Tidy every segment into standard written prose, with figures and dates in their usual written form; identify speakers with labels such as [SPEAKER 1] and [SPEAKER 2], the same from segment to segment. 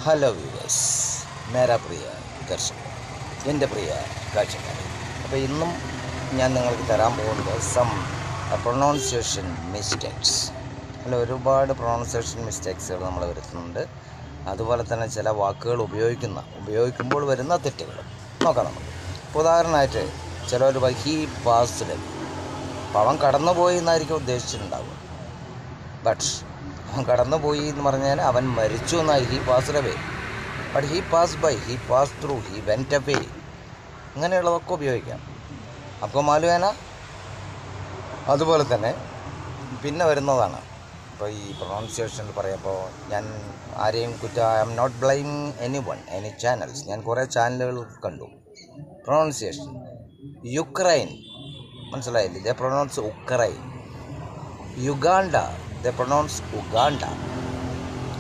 [SPEAKER 1] Hello viewers, മേരാ പ്രിയ ദർശകർ, എൻ്റെ പ്രിയ കാഴ്ചക്കാർ. അപ്പോൾ ഇന്നും ഞാൻ നിങ്ങൾക്ക് തരാൻ പോകുന്നത് പ്രൊണൗൺസിയേഷൻ മിസ്റ്റേക്സ്. അല്ല, ഒരുപാട് പ്രൊണൗൺസിയേഷൻ മിസ്റ്റേക്സുകൾ നമ്മൾ വരുത്തുന്നുണ്ട്. അതുപോലെ തന്നെ ചില വാക്കുകൾ ഉപയോഗിക്കുമ്പോൾ വരുന്ന തെറ്റുകൾ നോക്കാം നമുക്ക്. ഇപ്പോൾ ഉദാഹരണമായിട്ട് ചിലർ ഹീ പാസ്ഡ്, അവൻ കടന്നുപോയി എന്നായിരിക്കും ഉദ്ദേശിച്ചിട്ടുണ്ടാവുക. ബട്ട് അവൻ കടന്നുപോയി എന്ന് പറഞ്ഞാൽ അവൻ മരിച്ചു എന്നായി. He passed away. But he pass by, he pass through, he went away. ഇങ്ങനെയുള്ളതൊക്കെ ഉപയോഗിക്കാം. അപ്പോൾ മാലുവേന അതുപോലെ തന്നെ പിന്നെ വരുന്നതാണ്. ഇപ്പോൾ ഈ പ്രൊണൗൺസിയേഷനിൽ പറയുമ്പോൾ ഞാൻ ആരെയും I am not blaming any channels. ഞാൻ കുറേ ചാനലുകൾ കണ്ടു. പ്രൊണൗൺസിയേഷൻ യുക്രൈൻ, മനസ്സിലായില്ലേ? They pronounce Ukraine. Uganda, they pronounce Uganda.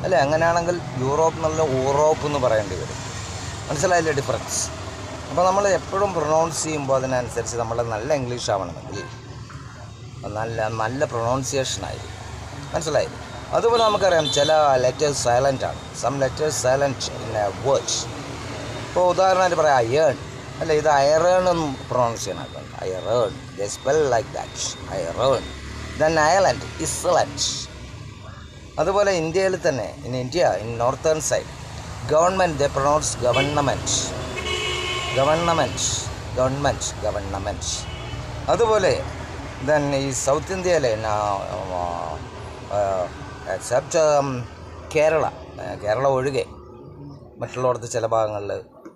[SPEAKER 1] അല്ലേ? അങ്ങനെയാണെങ്കിൽ യൂറോപ്പ് എന്നുള്ള യൂറോപ്പ് എന്ന് പറയേണ്ടി വരും. മനസ്സിലായില്ലേ ഡിഫറൻസ്? അപ്പോൾ നമ്മൾ എപ്പോഴും പ്രൊണൗൺസ് ചെയ്യുമ്പോൾ അതിനനുസരിച്ച് നമ്മൾ നല്ല ഇംഗ്ലീഷ് ആവണമെങ്കിൽ നല്ല പ്രൊണൗൺസിയേഷൻ ആയിരിക്കും. മനസ്സിലായില്ലേ? അതുപോലെ നമുക്കറിയാം ചില ലെറ്റേഴ്സ് സൈലൻ്റ് ആണ്. Some letters silent in a words. ഇപ്പോൾ ഉദാഹരണമായിട്ട് പറയാം അയേൺ. അല്ല, ഇത് അയറേൺ എന്ന് പ്രൊണൗൺസ് ചെയ്യാനാണ്. Iron, they spell like that, iron. Then Ireland, island. അതുപോലെ ഇന്ത്യയിൽ തന്നെ in northern side government, they pronounce government. അതുപോലെ ദെൻ ഈ സൗത്ത് ഇന്ത്യയിലെ എക്സെപ്റ്റ് കേരള ഒഴികെ മറ്റുള്ളവർക്ക് ചില ഭാഗങ്ങളിൽ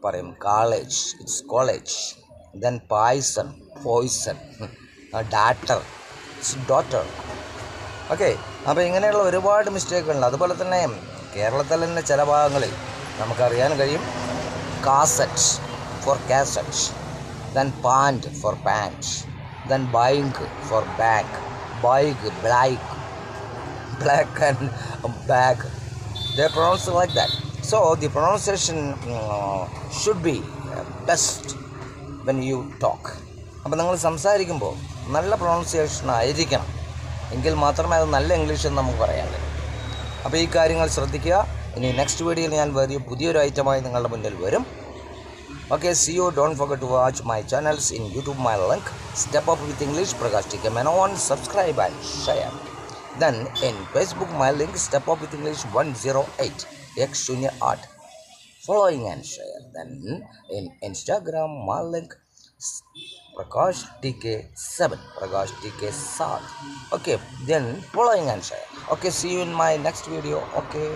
[SPEAKER 1] പറയും college, it's college. Then poison, daughter, it's daughter. Okay. അപ്പോൾ ഇങ്ങനെയുള്ള ഒരുപാട് മിസ്റ്റേക്കുകളുണ്ട്. അതുപോലെ തന്നെ കേരളത്തിൽ തന്നെ ചില ഭാഗങ്ങളിൽ നമുക്കറിയാൻ കഴിയും cassette for cassette, then pant for pant, then bank for bag, bike, black and bag. They pronounce like that. So the pronunciation should be best when you talk. അപ്പോൾ നിങ്ങൾ സംസാരിക്കുമ്പോൾ നല്ല പ്രൊണൗൺസിയേഷൻ ആയിരിക്കണം. എങ്കിൽ മാത്രമേ അത് നല്ല ഇംഗ്ലീഷ് എന്ന് നമുക്ക് പറയാൻ കഴിയും. അപ്പോൾ ഈ കാര്യങ്ങൾ ശ്രദ്ധിക്കുക. ഇനി നെക്സ്റ്റ് വീഡിയോയിൽ ഞാൻ പുതിയൊരു ഐറ്റമായി നിങ്ങളുടെ മുന്നിൽ വരും. Okay, see you. Don't forget to watch my channels in YouTube. My link, Step Up with English, Prakash TK Menon. Subscribe and share. Then in Facebook, my link, Step Up with English 108 X08. Following and share. Then in Instagram, my link, Prakash TK7. Okay, then following and share. Okay, see you in my next video. Okay.